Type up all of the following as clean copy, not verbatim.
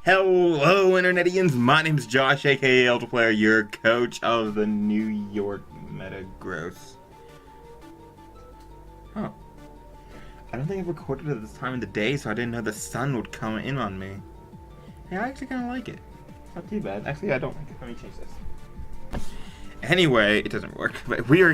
Hello, Internetians. My name is Josh, aka Elder Player, your coach of the New York Metagross. Huh. I don't think I've recorded at this time of the day, so I didn't know the sun would come in on me. Yeah, I actually kind of like it. It's not too bad. Actually, I don't like it. Let me change this. Anyway, it doesn't work, but we are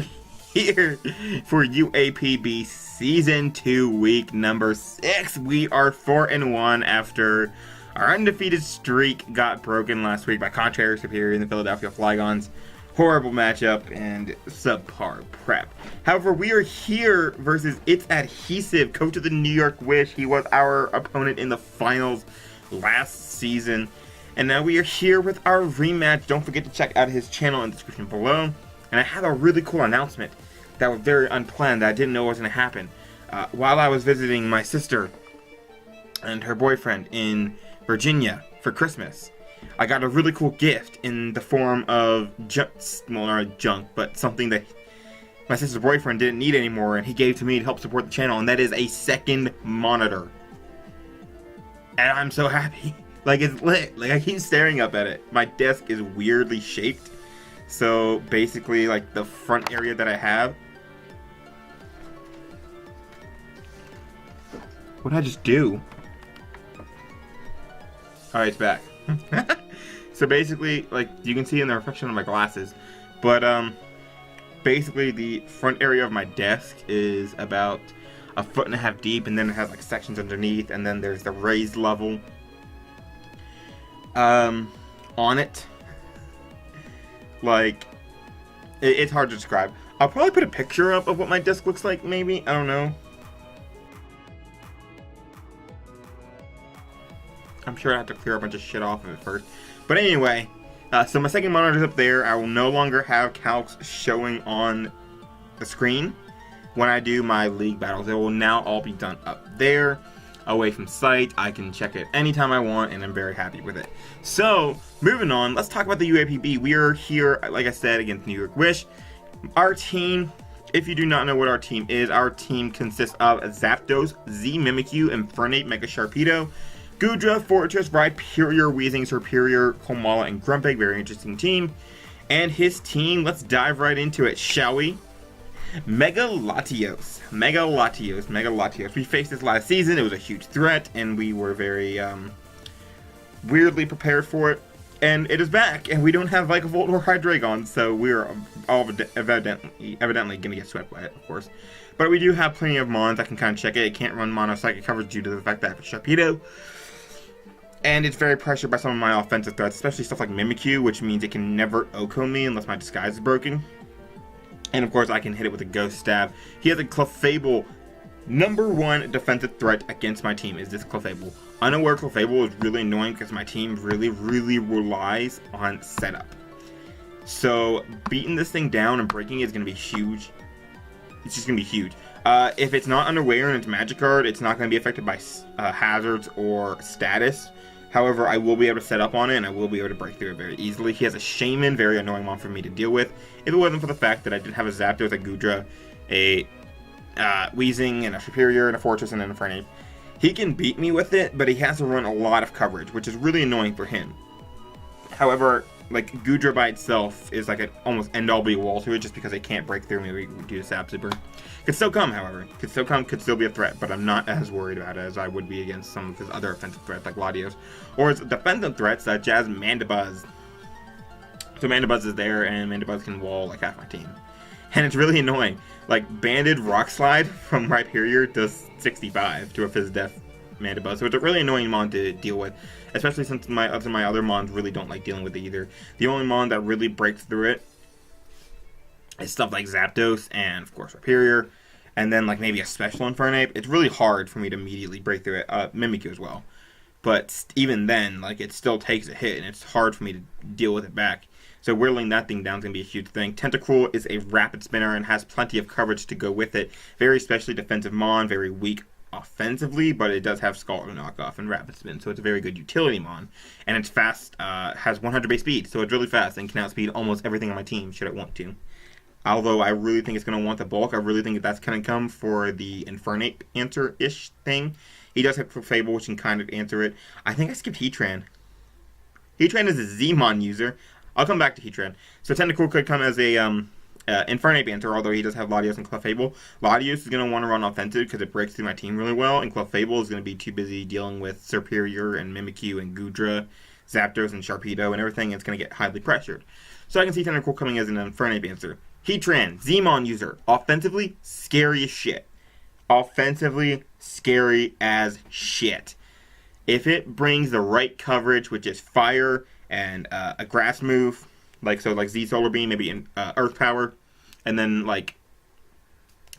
here for UAPB Season 2, week number 6. We are 4-1 after our undefeated streak got broken last week by Contrary Serperior and the Philadelphia Flygons. Horrible matchup and subpar prep. However, we are here versus It's Adhesive, coach of the New York Wish. He was our opponent in the finals last season. And now we are here with our rematch. Don't forget to check out his channel in the description below. And I have a really cool announcement that was very unplanned that I didn't know was going to happen. While I was visiting my sister and her boyfriend in Virginia for Christmas, I got a really cool gift in the form of not junk, but something that my sister's boyfriend didn't need anymore, and he gave to me to help support the channel, and that is a second monitor. And I'm so happy. Like, it's lit. Like, I keep staring up at it. My desk is weirdly shaped, so basically, like, the front area that I have. What did I just do? Alright, it's back. So basically, like, you can see in the reflection of my glasses, but basically the front area of my desk is about 1.5 feet deep, and then it has like sections underneath, and then there's the raised level on it. Like, it's hard to describe. I'll probably put a picture up of what my desk looks like, maybe. I don't know. I'm sure I have to clear a bunch of shit off of it first. But anyway, so my second monitor's up there. I will no longer have calcs showing on the screen when I do my league battles. It will now all be done up there, away from sight. I can check it anytime I want, and I'm very happy with it. So, moving on, let's talk about the UAPB. We are here, like I said, against New York Wish. Our team, if you do not know what our team is, our team consists of Zapdos, Z Mimikyu, Infernape, Mega Sharpedo, Goodra, Fortress, Serperior, Weezing, Serperior, Mawile, and Grumpig. Very interesting team. And his team, let's dive right into it, shall we? Mega Latios. We faced this last season. It was a huge threat, and we were very weirdly prepared for it. And it is back, and we don't have Vikavolt or Hydreigon, so we're all evidently going to get swept by it, of course. But we do have plenty of Mons that can kind of check it. It can't run Mono Psychic coverage due to the fact that I have a Sharpedo. And it's very pressured by some of my offensive threats, especially stuff like Mimikyu, which means it can never Oko me unless my disguise is broken. And of course, I can hit it with a Ghost Stab. He has a Clefable. Number one defensive threat against my team is this Clefable. Unaware Clefable is really annoying because my team really relies on setup. So beating this thing down and breaking it is going to be huge. It's just going to be huge. If it's not unaware and it's Magic Card, it's not going to be affected by hazards or status. However, I will be able to set up on it, and I will be able to break through it very easily. He has a Shaman, very annoying one for me to deal with. If it wasn't for the fact that I did have a Zapdos, a Goodra, a Weezing, and a Serperior, and a Fortress, and an Infernape, he can beat me with it, but he has to run a lot of coverage, which is really annoying for him. However, like, Goodra by itself is like an almost end-all be-all to it, just because it can't break through me due to Sap Super. Could still come, however. Could still be a threat, but I'm not as worried about it as I would be against some of his other offensive threats, like Latios. Or his defensive threats, such as Mandibuzz. So Mandibuzz is there, and Mandibuzz can wall, like, half my team. And it's really annoying. Like, Banded Rock Slide from Serperior does 65 to a Fizz Def Mandibuzz, so it's a really annoying mon to deal with, especially since my other mons really don't like dealing with it either. The only mon that really breaks through it is stuff like Zapdos and, of course, Serperior, and then, like, maybe a special Infernape. It's really hard for me to immediately break through it. Mimikyu as well. But even then, like, it still takes a hit, and it's hard for me to deal with it back. So whirling that thing down is going to be a huge thing. Tentacruel is a rapid spinner and has plenty of coverage to go with it. Very especially defensive mon, very weak offensively, but it does have Scald knockoff and rapid spin, so it's a very good utility mon. And it's fast, has 100 base speed, so it's really fast and can outspeed almost everything on my team should it want to. Although I really think it's going to want the bulk. I really think that's going to come for the Infernape answer-ish thing. He does have Fable, which can kind of answer it. I think I skipped Heatran. Heatran is a Z-Mon user. I'll come back to Heatran. So Tentacool could come as a Infernape Banter, although he does have Latios and Clefable. Latios is going to want to run offensive because it breaks through my team really well, and Clefable is going to be too busy dealing with Serperior and Mimikyu and Goodra, Zapdos and Sharpedo and everything, and it's going to get highly pressured. So I can see Tentacool coming as an Infernape Banter. Heatran, Z-Mon user. Offensively, scary as shit. Offensively, scary as shit. If it brings the right coverage, which is fire and a grass move, like Z Solar Beam, maybe in Earth Power, and then like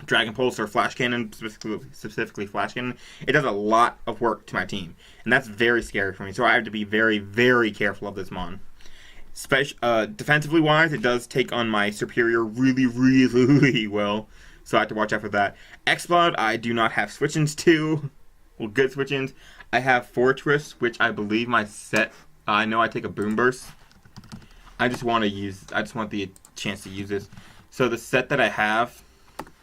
Dragon Pulse or Flash Cannon, specifically Flash Cannon, it does a lot of work to my team, and that's very scary for me. So I have to be very, very careful of this Mon. Defensively wise, it does take on my Serperior really, really well, so I have to watch out for that. Exploud, I do not have switch-ins to. Well, good switch-ins. I have Fortress, which I believe my set. I know I take a Boom Burst. I just want the chance to use this. So the set that I have.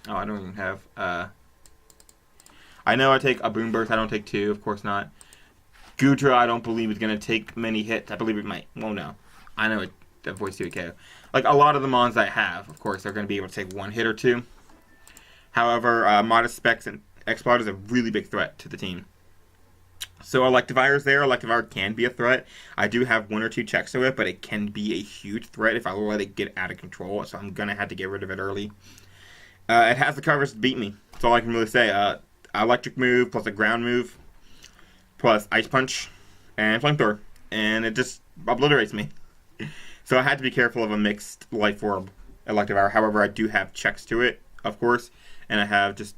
Oh, I don't even have. I know I take a Boom Burst. I don't take two. Of course not. Goodra, I don't believe is gonna take many hits. I believe it might. Well, no. I know it avoids 2KO. Like a lot of the Mons I have, of course, they're gonna be able to take one hit or two. However, Modest Specs and Exploud is a really big threat to the team. So Electivire is there. Electivire can be a threat. I do have one or two checks to it, but it can be a huge threat if I let it get out of control. So I'm going to have to get rid of it early. It has the coverage to beat me. That's all I can really say. Electric move plus a ground move plus Ice Punch and Flamethrower. And it just obliterates me. So I had to be careful of a mixed Life Orb Electivire. However, I do have checks to it, of course. And I have just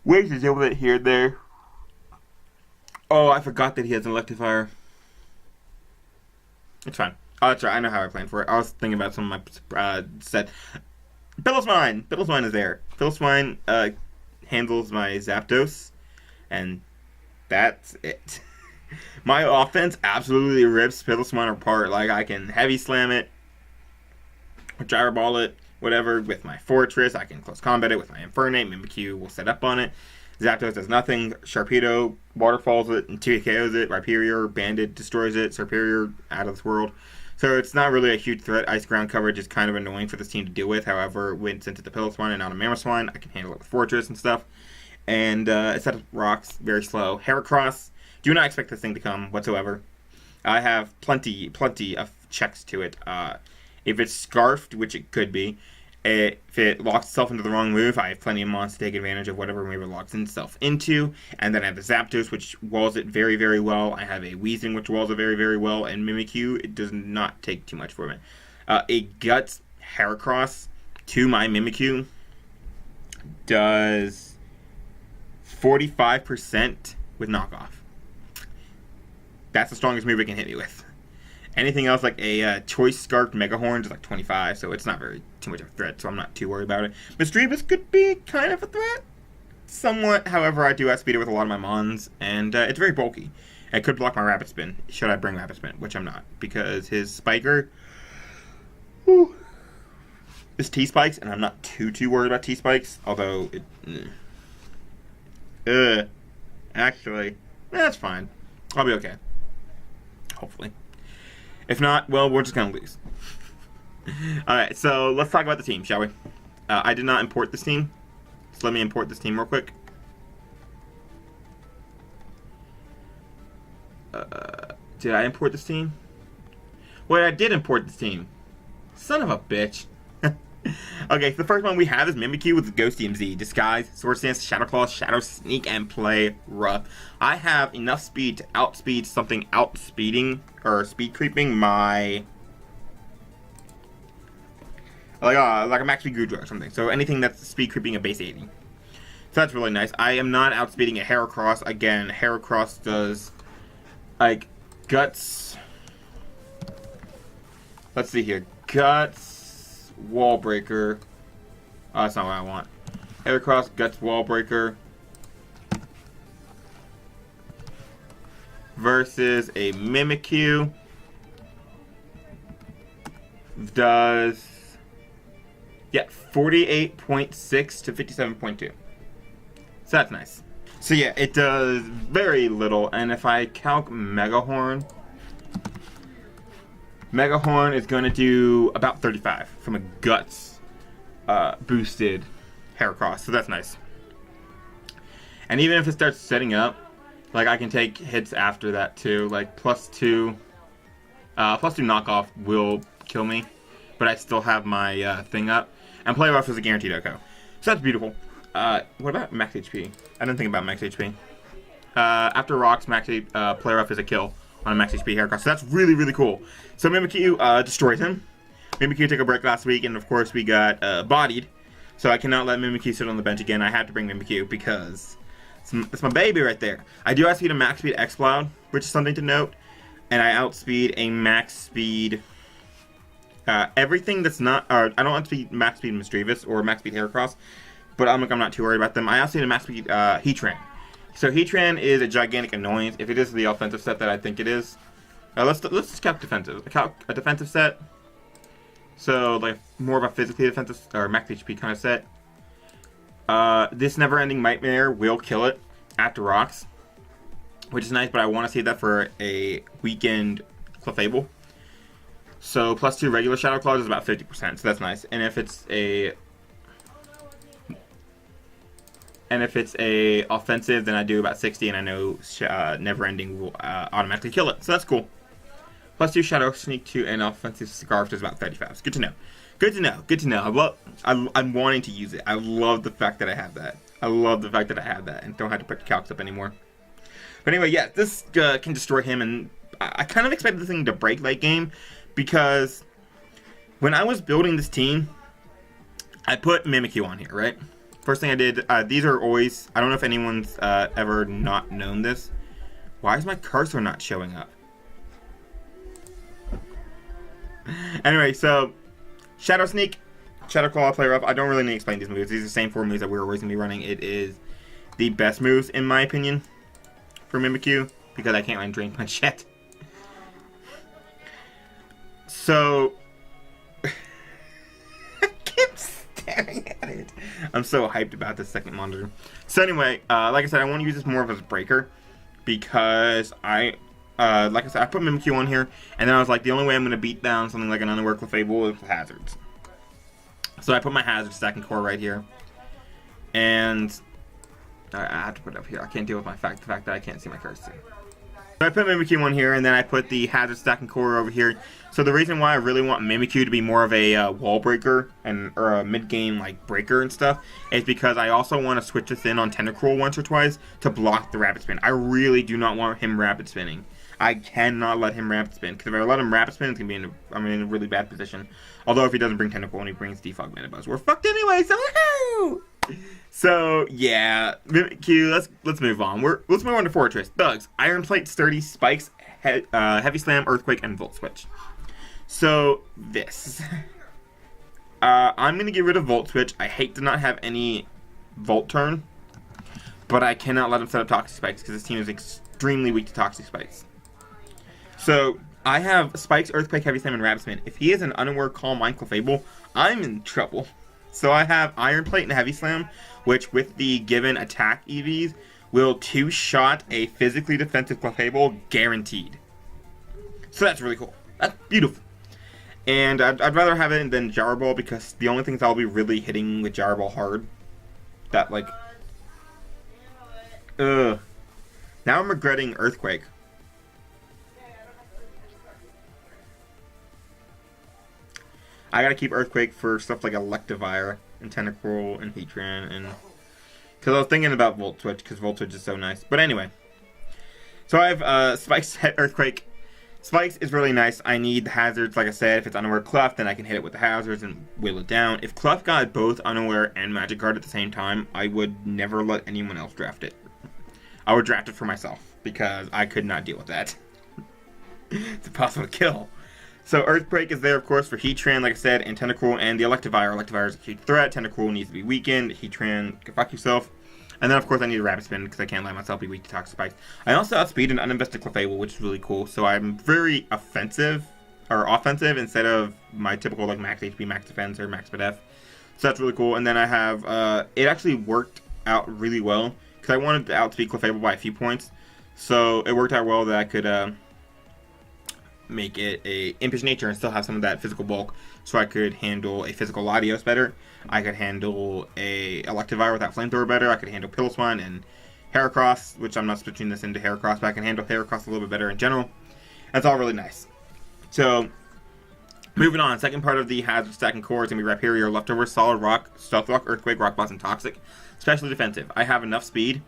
ways to deal with it here and there. Oh, I forgot that he has an Electivire. It's fine. Oh, that's right. I know how I planned for it. I was thinking about some of my set. Piloswine! Piloswine is there. Piloswine handles my Zapdos. And that's it. My offense absolutely rips Piloswine apart. Like, I can Heavy Slam it, or Gyro Ball it, whatever. With my Fortress, I can Close Combat it with my Infernape. Mimikyu will set up on it. Zapdos does nothing. Sharpedo waterfalls it and 2KOs it. Serperior Banded destroys it. Serperior out of this world. So it's not really a huge threat. Ice ground coverage is kind of annoying for this team to deal with. However, since it's a Piloswine and not a Mamoswine, I can handle it with Fortress and stuff. And a set of rocks, very slow. Heracross, do not expect this thing to come whatsoever. I have plenty of checks to it. If it's Scarfed, which it could be, if it locks itself into the wrong move, I have plenty of mons to take advantage of whatever move it locks itself into. And then I have the Zapdos, which walls it very, very well. I have a Weezing, which walls it very, very well. And Mimikyu, it does not take too much for me. A Guts Heracross to my Mimikyu does 45% with knockoff. That's the strongest move it can hit me with. Anything else like a Choice Scarfed Megahorn is like 25, so it's not too much of a threat, so I'm not too worried about it. Misdreavus could be kind of a threat. Somewhat, however, I do outspeed it with a lot of my Mons, and it's very bulky. It could block my Rapid Spin, should I bring Rapid Spin, which I'm not, because his Spiker is T-Spikes, and I'm not too worried about T-Spikes, although it... actually, that's fine. I'll be okay. Hopefully. If not, well, we're just going to lose. Alright, so let's talk about the team, shall we? I did not import this team. So let me import this team real quick. Did I import this team? Wait, I did import this team. Son of a bitch. Okay, so the first one we have is Mimikyu with Ghost DMZ, Disguise, Sword Stance, Shadow Claw, Shadow Sneak, and Play Rough. I have enough speed to outspeed something outspeeding, or speed creeping my... like a max speed Goodra or something. So anything that's speed creeping a base 80. So that's really nice. I am not outspeeding a Heracross. Again, Heracross does, like, Guts... let's see here. Guts... Wall Breaker. Oh, that's not what I want. Heracross, Guts, Wall Breaker. Versus a Mimikyu. Does... yeah, 48.6 to 57.2. So that's nice. So yeah, it does very little. And if I calc Megahorn... Mega Horn is going to do about 35 from a Guts boosted Heracross, so that's nice. And even if it starts setting up, like I can take hits after that too. Like +2 knockoff will kill me, but I still have my thing up. And Play Rough is a guaranteed Deku. So that's beautiful. What about max HP? I didn't think about max HP. After Rocks, Play Rough is a kill on a max HP Heracross. So that's really, really cool. So Mimikyu destroys him. Mimikyu took a break last week, and of course we got bodied. So I cannot let Mimikyu sit on the bench again. I have to bring Mimikyu because it's my baby right there. I do outspeed a max speed X-Cloud, which is something to note. And I outspeed a max speed... everything that's not... I don't outspeed max speed Mischievous or max speed Heracross. But I'm not too worried about them. I outspeed a max speed Heatran. So Heatran is a gigantic annoyance if it is the offensive set that I think it is. Let's just count defensive. A defensive set. So like more of a physically defensive or max HP kind of set. This never-ending Nightmare will kill it after Rocks, which is nice. But I want to save that for a weakened Clefable. So +2 regular Shadow Claws is about 50%. So that's nice. And if it's a offensive, then I do about 60, and I know Never-Ending will automatically kill it. So that's cool. +2 Shadow Sneak to an offensive Scarf is about 35. It's good to know. Good to know. Good to know. I'm wanting to use it. I love the fact that I have that. I love the fact that I have that and don't have to put calcs up anymore. But anyway, yeah, this can destroy him, and I kind of expected this thing to break late game because when I was building this team, I put Mimikyu on here, right? First thing I did, these are always, I don't know if anyone's ever not known this. Why is my cursor not showing up? Anyway, so Shadow Sneak, Shadow Claw, Play Rough. I don't really need to explain these moves. These are the same 4 moves that we're always going to be running. It is the best moves, in my opinion, for Mimikyu, because I can't land Drain Punch yet. So, I keep staring at it. I'm so hyped about this second monitor. So anyway, like I said, I want to use this more of as a breaker, because like I said, I put Mimikyu on here, and then I was like, the only way I'm going to beat down something like an Unaware Clefable is with hazards. So I put my hazard stacking core right here, and I have to put it up here. I can't deal with the fact that I can't see my cursor. So I put Mimikyu on here, and then I put the hazard stacking core over here. So the reason why I really want Mimikyu to be more of a wall breaker or a mid-game like breaker and stuff is because I also want to switch this in on Tentacruel once or twice to block the rapid spin. I really do not want him rapid spinning. I cannot let him rapid spin, because if I let him rapid spin, it's going to be I'm in a really bad position. Although if he doesn't bring Tentacle and he brings Defog Manabuzz, we're fucked anyway, so woohoo! So, yeah, Mimikyu, let's move on. Let's move on to Fortress. Thugs, Iron Plate, Sturdy, Spikes, Heavy Slam, Earthquake, and Volt Switch. So, this. I'm going to get rid of Volt Switch. I hate to not have any Volt Turn, but I cannot let him set up Toxic Spikes, because this team is extremely weak to Toxic Spikes. So, I have Spikes, Earthquake, Heavy Slam, and Rapid Spin. If he is an Unaware Calm Mind Clefable, I'm in trouble. So I have Iron Plate and Heavy Slam, which with the given attack EVs, will 2-shot a physically defensive Clefable guaranteed. So that's really cool. That's beautiful. And I'd rather have it than Gyro Ball, because the only things I'll be really hitting with Gyro Ball hard, that like... Now I'm regretting Earthquake. I gotta keep Earthquake for stuff like Electivire and Tentacruel and Heatran, and because I was thinking about Volt Switch, because Volt Switch is so nice. But anyway, so I have Spikes, Earthquake. Spikes is really nice. I need the hazards, like I said. If it's Unaware Clef, then I can hit it with the hazards and wheel it down. If Clef got both Unaware and Magic Guard at the same time, I would never let anyone else draft it. I would draft it for myself, because I could not deal with that. It's impossible to kill. So Earthquake is there, of course, for Heatran, like I said, and Tentacruel, and the Electivire. Electivire is a huge threat. Tentacruel needs to be weakened. Heatran, go fuck yourself. And then, of course, I need a Rapid Spin, because I can't let myself be weak to Toxic Spikes. I also outspeed an uninvested Clefable, which is really cool. So I'm very offensive instead of my typical like max HP, max defense, or max F. So that's really cool. And then I have, it actually worked out really well, because I wanted to outspeed Clefable by a few points. So it worked out well that I could make it a impish nature and still have some of that physical bulk, so I could handle a physical Latios better. I could handle a Electivire without Flamethrower better. I could handle Piloswine and Heracross, which I'm not switching this into Heracross, but I can handle Heracross a little bit better in general. That's all really nice. So, moving on, second part of the hazard stacking core is going to be Serperior, Leftover, Solid Rock, Stealth Rock, Earthquake, Rock Boss, and Toxic. Especially defensive. I have enough speed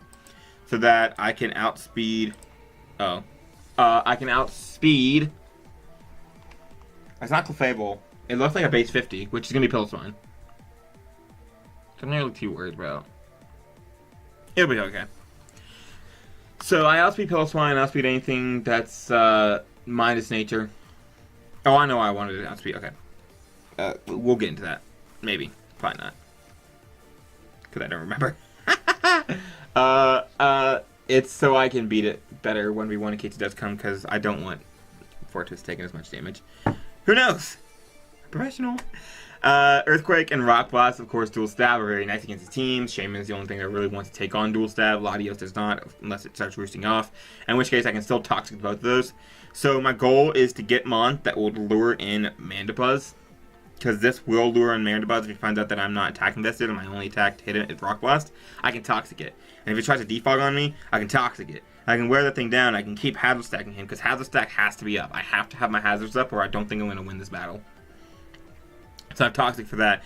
so that I can outspeed... I can outspeed... It's not Clefable. It looks like a base 50, which is going to be Piloswine. So I'm not really too worried about. It'll be okay. So I outspeed Piloswine, outspeed anything that's minus nature. Oh, I know I wanted to outspeed. Okay. We'll get into that. Maybe. Probably not. Because I don't remember. It's so I can beat it better when V1 in case it does come, because I don't want Fortress taking as much damage. Who knows? Professional. Earthquake and Rock Boss, of course, Dual Stab are very nice against the teams. Shaman is the only thing that really wants to take on Dual Stab. Latios does not, unless it starts roosting off. In which case, I can still Toxic both of those. So my goal is to get Mon that will lure in Mandibuzz. Because this will lure in Mandibuzz if he finds out that I'm not attack invested and my only attack to hit it is Rock Blast. I can Toxic it. And if it tries to defog on me, I can Toxic it. I can wear that thing down. I can keep Hazard Stacking him because Hazard Stack has to be up. I have to have my Hazards up or I don't think I'm going to win this battle. So I'm Toxic for that.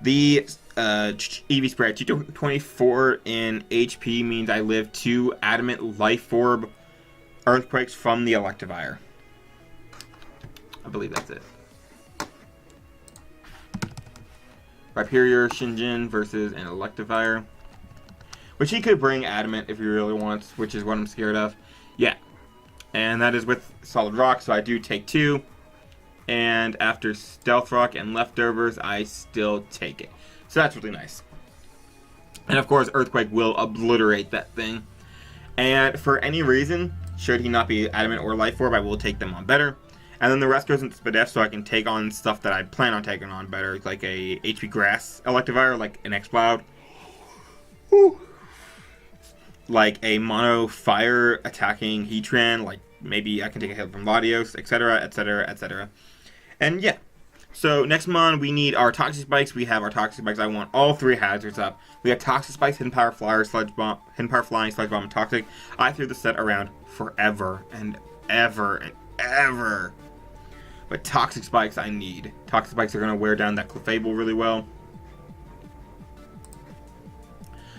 The EV spread, 224 in HP means I live 2 Adamant Life Orb Earthquakes from the Electivire. I believe that's it. Serperior Shinjin versus an Electivire. Which he could bring Adamant if he really wants, which is what I'm scared of. Yeah. And that is with Solid Rock, so I do take 2. And after Stealth Rock and Leftovers, I still take it. So that's really nice. And of course, Earthquake will obliterate that thing. And for any reason, should he not be Adamant or Life Orb, I will take them on better. And then the rest goes into Spadef, so I can take on stuff that I plan on taking on better, like a HP Grass Electivire, like an X-Cloud. Woo. Like a Mono Fire attacking Heatran, like maybe I can take a hit from Latios, etc., etc., etc. And yeah. So next Mon, we need our Toxic Spikes. We have our Toxic Spikes. I want all 3 hazards up. We have Toxic Spikes, Hidden Power Flyer, Sludge Bomb, Hidden Power Flying, Sludge Bomb, and Toxic. I threw the set around forever and ever and ever. But Toxic Spikes I need. Toxic Spikes are going to wear down that Clefable really well.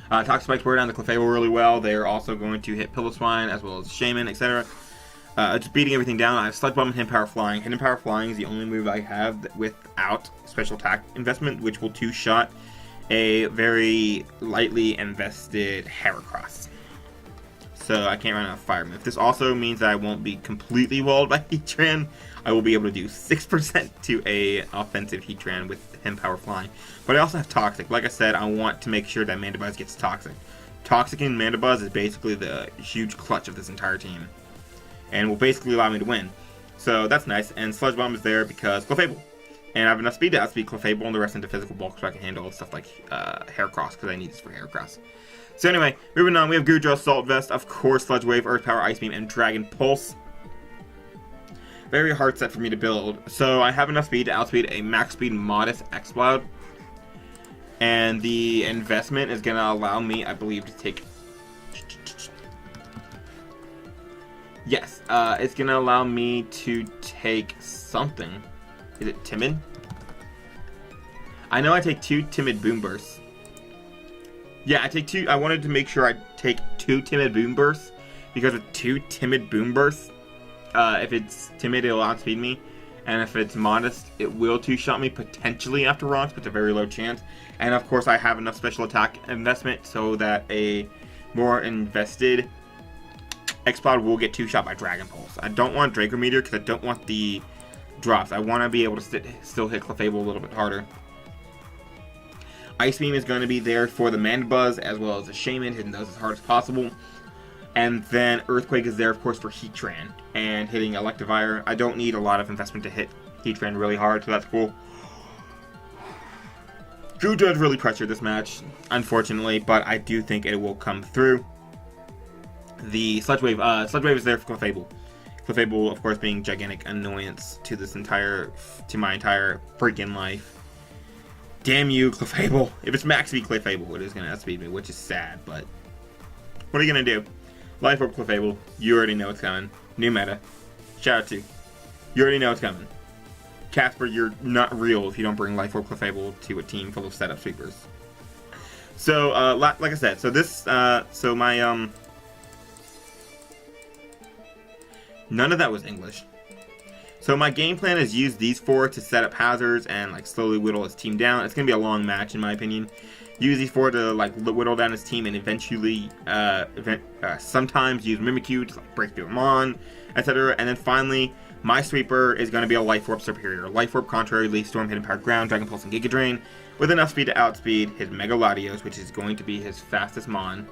Toxic Spikes wear down the Clefable really well. They are also going to hit Piloswine as well as Shaman, etc. Just beating everything down. I have Sludge Bomb and Hidden Power Flying. Hidden Power Flying is the only move I have without special attack investment, which will 2-shot a very lightly invested Heracross. So I can't run out of Fire Move. This also means that I won't be completely walled by Heatran. I will be able to do 6% to a offensive Heatran with Hidden Power Flying. But I also have Toxic. Like I said, I want to make sure that Mandibuzz gets Toxic. Toxic and Mandibuzz is basically the huge clutch of this entire team. And will basically allow me to win. So that's nice. And Sludge Bomb is there because Clefable. And I have enough speed to outspeed Clefable and the rest into physical bulk so I can handle stuff like Heracross because I need this for Heracross. So anyway, moving on, we have Goodra, Salt Vest, of course, Sludge Wave, Earth Power, Ice Beam, and Dragon Pulse. Very hard set for me to build. So I have enough speed to outspeed a max speed modest X-Cloud. And the investment is going to allow me, I believe, to take... Yes, it's going to allow me to take something. Is it Timid? I know I take 2 Timid Boom Bursts. Yeah, I take 2. I wanted to make sure I take 2 Timid Boom Bursts. Because with 2 Timid Boom Bursts, if it's Timid, it'll outspeed me. And if it's Modest, it will 2-shot me potentially after rocks, but it's a very low chance. And of course, I have enough special attack investment so that a more invested X-Cloud will get 2-shot by Dragon Pulse. I don't want Draco Meteor because I don't want the drops. I want to be able to still hit Clefable a little bit harder. Ice Beam is going to be there for the Mandibuzz as well as the Shaman, hitting those as hard as possible. And then Earthquake is there, of course, for Heatran and hitting Electivire. I don't need a lot of investment to hit Heatran really hard, so that's cool. Goodra really pressured this match, unfortunately, but I do think it will come through. The Sludge Wave is there for Clefable. Clefable, of course, being gigantic annoyance to my entire freaking life. Damn you, Clefable. If it's max speed Clefable, it is going to outspeed me, which is sad, but what are you going to do? Life Orb Clefable, you already know it's coming. New meta. Shout out to you. You already know it's coming. Casper, you're not real if you don't bring Life Orb Clefable to a team full of setup sweepers. So, like I said, so this, none of that was English. So my game plan is use these 4 to set up hazards and like slowly whittle his team down. It's gonna be a long match in my opinion. Use these 4 to like whittle down his team and eventually, sometimes use Mimikyu to like break through him on, etc. And then finally, my sweeper is going to be a Life Orb Serperior. Life Orb, Contrary, Leaf Storm, Hidden Power Ground, Dragon Pulse, and Giga Drain, with enough speed to outspeed his Mega Latios, which is going to be his fastest Mon.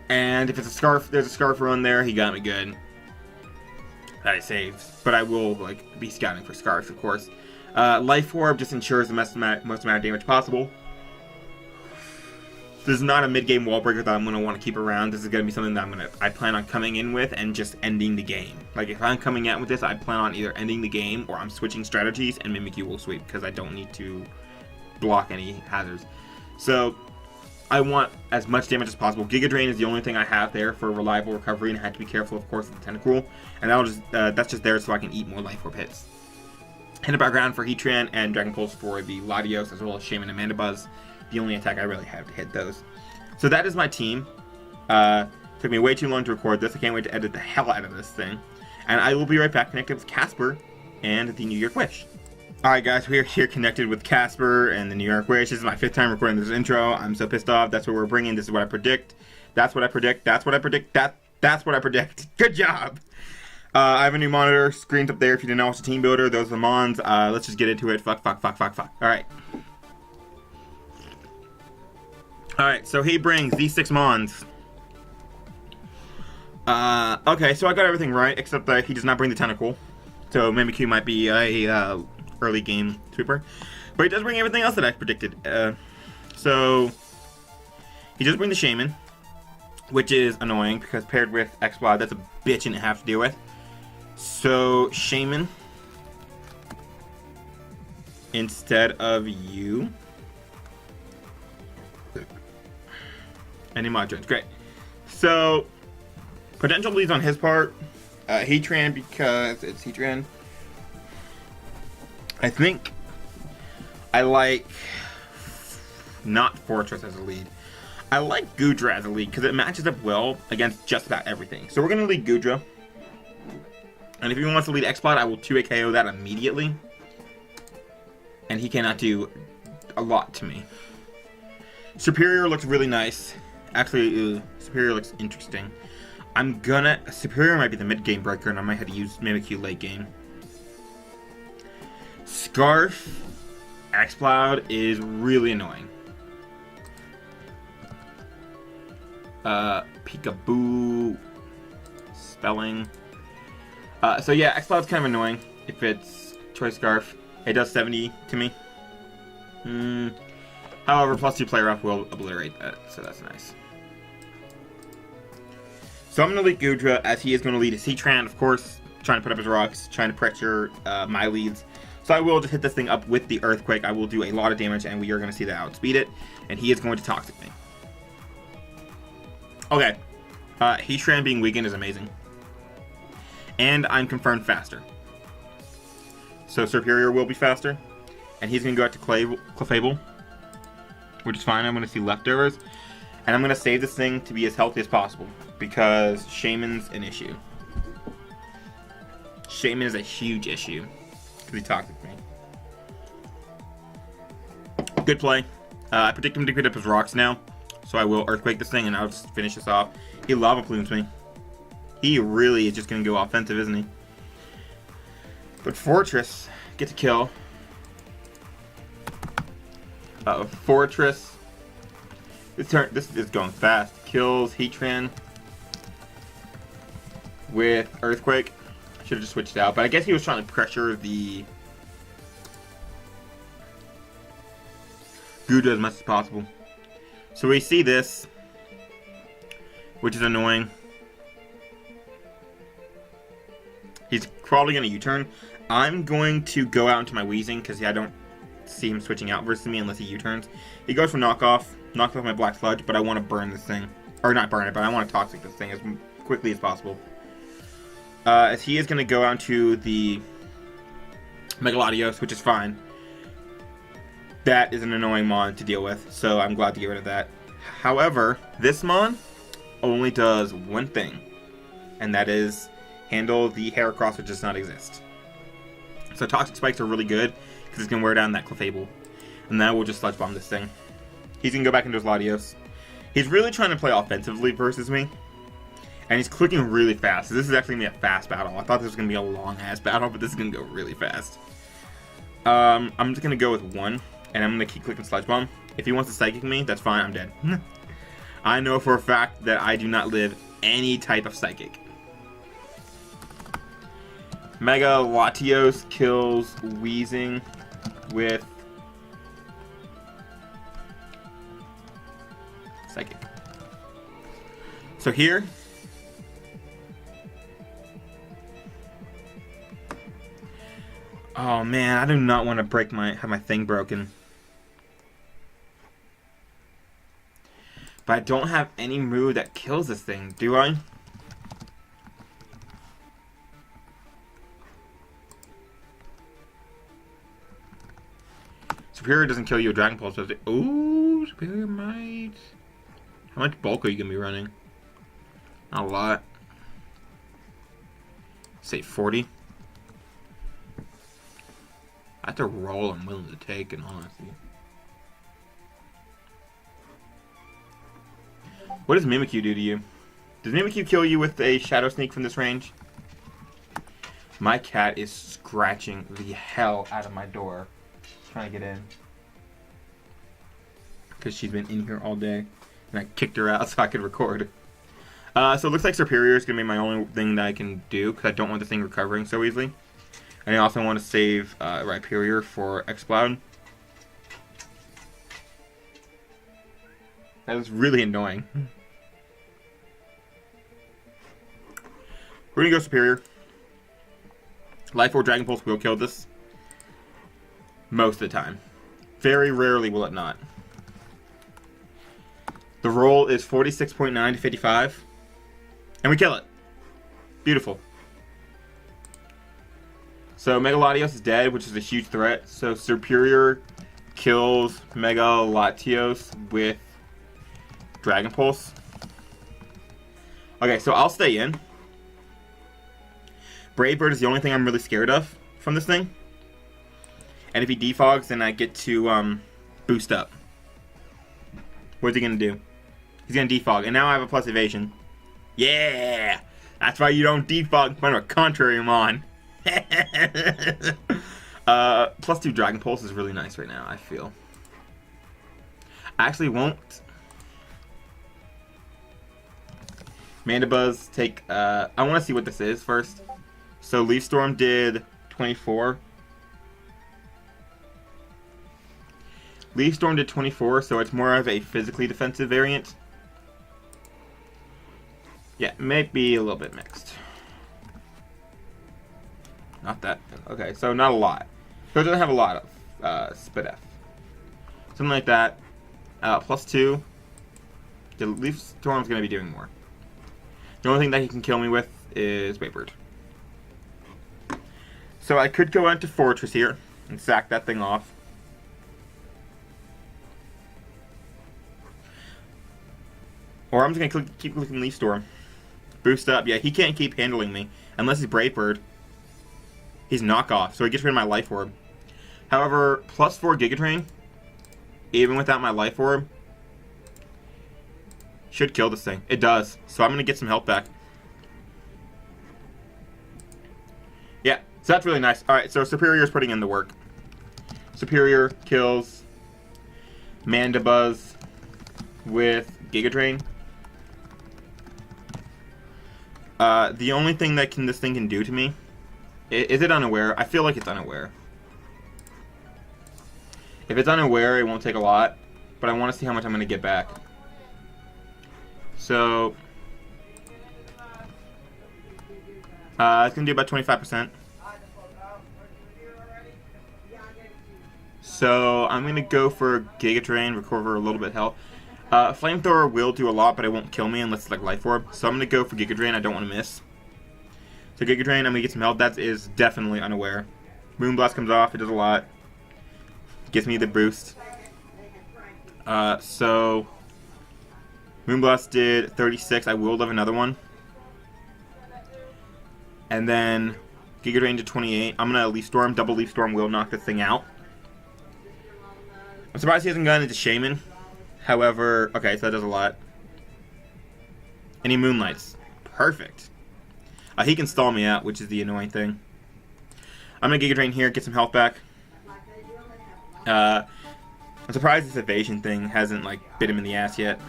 And if it's a Scarf, there's a Scarf run there, he got me good. That I saved. But I will like be scouting for Scarf, of course. Life Orb just ensures the most amount of damage possible. This is not a mid-game wall breaker that I'm going to want to keep around. This is going to be something that I plan on coming in with and just ending the game. Like, if I'm coming out with this, I plan on either ending the game or I'm switching strategies and Mimikyu will sweep because I don't need to block any hazards. So, I want as much damage as possible. Giga Drain is the only thing I have there for reliable recovery, and I have to be careful, of course, with the Tentacruel. And that's just there so I can eat more Life Orb hits. Hidden Power Ground for Heatran and Dragon Pulse for the Latios, as well as Shaman and Mandibuzz. The only attack I really have to hit those. So that is my team. Took me way too long to record this. I can't wait to edit the hell out of this thing. And I will be right back connected with Casper and the New York Wish. Alright guys, we are here connected with Casper and the New York Wish. This is my 5th time recording this intro. I'm so pissed off. That's what we're bringing. This is what I predict. That's what I predict. That's what I predict. That's what I predict. Good job! I have a new monitor screened up there if you didn't know it's a team builder. Those are the Mons. Let's just get into it. Fuck. Alright. Alright, so he brings these 6 Mons. Okay, so I got everything right, except that he does not bring the Tentacle. So Mimikyu might be a early game sweeper. But he does bring everything else that I predicted. So he does bring the Shaman, which is annoying because paired with X-Blood, that's a bitch and a half to deal with. So Shaman instead of you. Any mod joins, great. So, potential leads on his part. Heatran because it's Heatran. I think I like not Fortress as a lead. I like Goodra as a lead because it matches up well against just about everything. So we're going to lead Goodra. And if he wants to lead X-Bot, I will 2-hit KO that immediately. And he cannot do a lot to me. Serperior looks really nice. Actually, Serperior looks interesting. Serperior might be the mid-game breaker, and I might have to use Mimikyu late game. Scarf X-Cloud is really annoying. Peekaboo spelling. So yeah, X-Cloud's kind of annoying if it's Choice Scarf. It does 70 to me. However, +2 player up will obliterate that, so that's nice. So I'm going to lead Goodra, as he is going to lead his Heatran, of course, trying to put up his rocks, trying to pressure my leads. So I will just hit this thing up with the Earthquake. I will do a lot of damage, and we are going to see that outspeed it, and he is going to Toxic me. Okay, Heatran being weakened is amazing. And I'm confirmed faster. So Serperior will be faster, and he's going to go out to Clefable, which is fine. I'm going to see leftovers, and I'm going to save this thing to be as healthy as possible, because Shaman's an issue. Shaman is a huge issue, because he Toxic me. Good play. I predict him to pick up his rocks now, so I will Earthquake this thing, and I'll just finish this off. He Lava Plumes me. He really is just going to go offensive, isn't he? But Fortress, get to kill. Fortress. This is going fast. Kills Heatran with Earthquake. Should have just switched out, but I guess he was trying to pressure the Goodra as much as possible. So we see this, which is annoying. He's probably going to U-turn. I'm going to go out into my Weezing because I don't see him switching out versus me unless he U-turns. He goes for knockoff my Black Sludge, but I want to burn this thing. Or not burn it, but I want to Toxic this thing as quickly as possible. As he is going to go out to the Megalodios, which is fine. That is an annoying Mon to deal with, so I'm glad to get rid of that. However, this Mon only does one thing, and that is handle the Heracross, which does not exist. So Toxic Spikes are really good, because it's going to wear down that Clefable. And then we'll just Sludge Bomb this thing. He's going to go back into his Latios. He's really trying to play offensively versus me. And he's clicking really fast. So this is actually going to be a fast battle. I thought this was going to be a long-ass battle, but this is going to go really fast. I'm just going to go with one, and I'm going to keep clicking Sludge Bomb. If he wants to Psychic me, that's fine, I'm dead. I know for a fact that I do not live any type of Psychic. Mega Latios kills Weezing with Psychic. So here, oh man, I do not want to have my thing broken. But I don't have any move that kills this thing, do I? Serperior doesn't kill you with Dragon Pulse, does it? Ooh, Serperior might. How much bulk are you going to be running? Not a lot. Say 40. That's a roll I'm willing to take, in honesty. What does Mimikyu do to you? Does Mimikyu kill you with a Shadow Sneak from this range? My cat is scratching the hell out of my door. Trying to get in. Because she's been in here all day. And I kicked her out so I could record. So it looks like Serperior is going to be my only thing that I can do. Because I don't want the thing recovering so easily. And I also want to save Rhyperior for Exploud. That was really annoying. We're going to go Serperior. Life Orb Dragon Pulse will kill this. Most of the time. Very rarely will it not. The roll is 46.9 to 55. And we kill it. Beautiful. So Megalodios is dead, which is a huge threat. So Serperior kills Megalodios with Dragon Pulse. Okay, so I'll stay in. Brave Bird is the only thing I'm really scared of from this thing. And if he defogs, then I get to boost up. What's he going to do? He's going to defog. And now I have a plus evasion. Yeah! That's why you don't defog in front of a contrary mon. Plus 2 Dragon Pulse is really nice right now, I feel. I actually won't. Mandibuzz take... I want to see what this is first. So Leaf Storm did 24. Leaf Storm did 24, so it's more of a physically defensive variant. Yeah, maybe a little bit mixed. Not that. Okay, so not a lot. So it doesn't have a lot of Spidef. Something like that. Plus 2. The Leaf Storm's going to be doing more. The only thing that he can kill me with is Waybird. So I could go into Fortress here and sack that thing off. Or I'm just going to keep clicking Leaf Storm. Boost up. Yeah, he can't keep handling me. Unless he's Brave Bird. He's knockoff, so he gets rid of my Life Orb. However, plus 4 Giga Drain, even without my Life Orb, should kill this thing. It does. So I'm going to get some health back. Yeah, so that's really nice. Alright, so Serperior is putting in the work. Serperior kills Mandibuzz with Giga Drain. The only thing that this thing can do to me... Is it unaware? I feel like it's unaware. If it's unaware, it won't take a lot. But I want to see how much I'm going to get back. So... It's going to do about 25%. So I'm going to go for Giga Drain, recover a little bit of health. Flamethrower will do a lot, but it won't kill me unless it's like Life Orb. So I'm going to go for Giga Drain. I don't want to miss. So Giga Drain, I'm going to get some health. That is definitely unaware. Moonblast comes off. It does a lot. Gives me the boost. So Moonblast did 36. I will live another one. And then Giga Drain to 28. I'm going to Leaf Storm. Double Leaf Storm will knock this thing out. I'm surprised he hasn't gone into Shaman. However, okay, so that does a lot. And he Moonlights. Perfect. He can stall me out, which is the annoying thing. I'm going to Giga Drain here, get some health back. I'm surprised this evasion thing hasn't, like, bit him in the ass yet.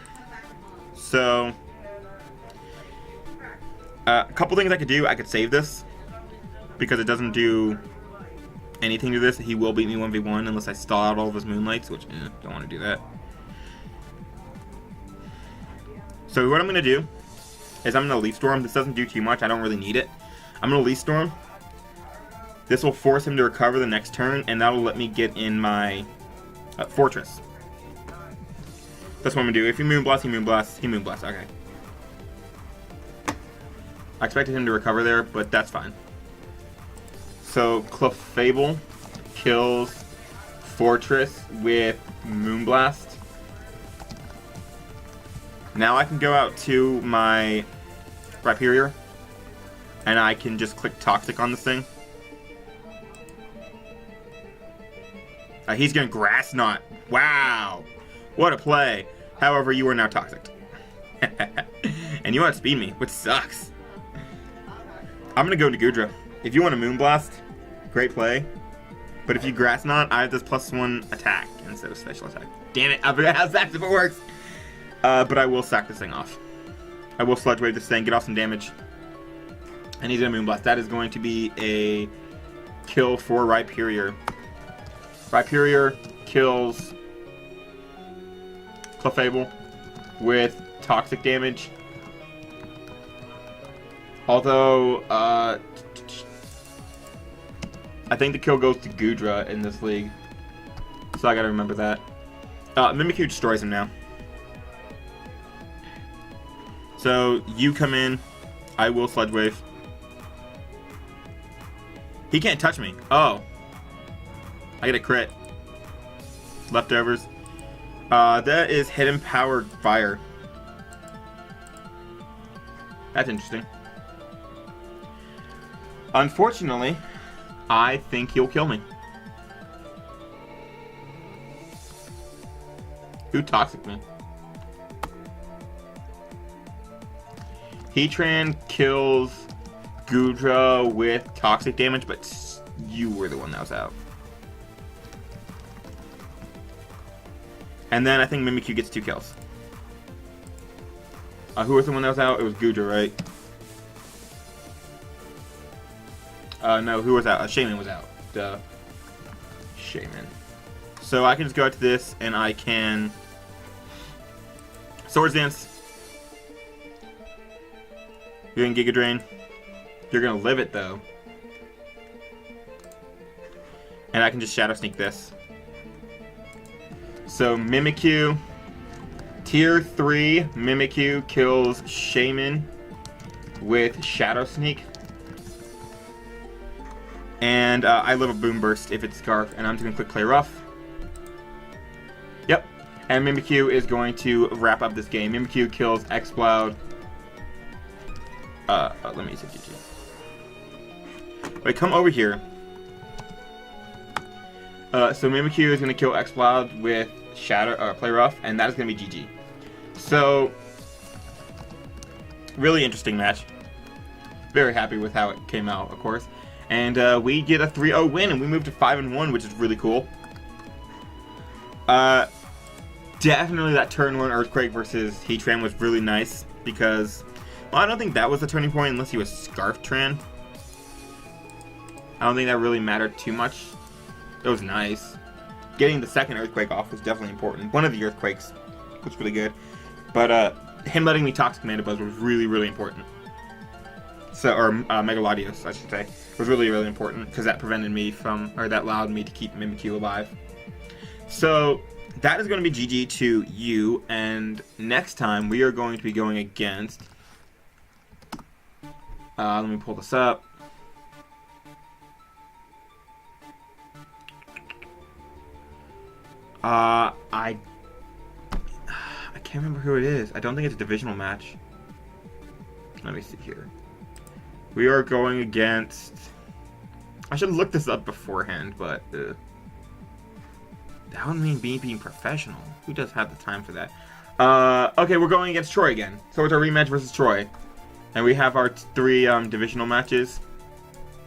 So, a couple things I could do. I could save this, because it doesn't do anything to this. He will beat me 1v1 unless I stall out all of his Moonlights, which, don't want to do that. So what I'm going to do is I'm going to Leaf Storm. This doesn't do too much. I don't really need it. I'm going to Leaf Storm. This will force him to recover the next turn, and that'll let me get in my Fortress. That's what I'm going to do. If he Moonblast, he Moonblast. He Moonblast. Okay. I expected him to recover there, but that's fine. So Clefable kills Fortress with Moonblast. Now I can go out to my Serperior, and I can just click Toxic on this thing. He's going to Grass Knot. Wow. What a play. However, you are now Toxic. And you want to speed me, which sucks. I'm going to go into Gudra. If you want to Moonblast, great play. But if you Grass Knot, I have this +1 attack instead of special attack. Damn it, I forgot how Sack Support works. But I will sack this thing off. I will Sludge Wave this thing, get off some damage. And he's going to Moonblast. That is going to be a kill for Serperior. Serperior kills Clefable with Toxic damage. Although, I think the kill goes to Gudra in this league. So I gotta remember that. Mimikyu destroys him now. So, you come in. I will Sludge Wave. He can't touch me. Oh. I get a crit. Leftovers. That is Hidden Powered Fire. That's interesting. Unfortunately, I think he'll kill me. Who Toxic me? Heatran kills Gudra with Toxic damage, but you were the one that was out. And then I think Mimikyu gets 2 kills. Who was the one that was out? It was Gudra, right? No, who was out? Shaman was out. Duh. Shaman. So I can just go out to this, and I can Swords Dance. You're in Giga Drain. You're gonna live it though. And I can just Shadow Sneak this. So Mimikyu, Tier 3 Mimikyu kills Shaman with Shadow Sneak. And I live a Boom Burst if it's Scarf, and I'm just gonna click Play Rough. Yep. And Mimikyu is going to wrap up this game. Mimikyu kills Exploud. Let me use GG. Wait, come over here. So Mimikyu is going to kill Exploud with Shadow, Play Rough, and that is going to be GG. So, really interesting match. Very happy with how it came out, of course. And we get a 3-0 win, and we move to 5-1, which is really cool. Definitely that turn 1 Earthquake versus Heatran was really nice, because, well, I don't think that was the turning point unless he was Scarf Tran. I don't think that really mattered too much. It was nice. Getting the second Earthquake off was definitely important. One of the Earthquakes was really good. But him letting me Toxic Mandibuzz was really, really important. So, or Megalodios, I should say, was really, really important because that prevented me from, or that allowed me to keep Mimikyu alive. So that is going to be GG to you, and next time we are going to be going against. Let me pull this up. I can't remember who it is. I don't think it's a divisional match. Let me see here. We are going against... I should look this up beforehand, but... that would mean me being professional. Who does have the time for that? Okay, we're going against Troy again. So it's our rematch versus Troy. And we have our 3 divisional matches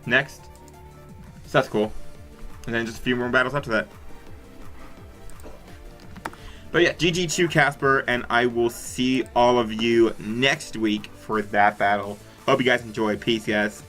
next. So that's cool. And then just a few more battles after that. But yeah, GG to Casper, and I will see all of you next week for that battle. Hope you guys enjoy. Peace, guys.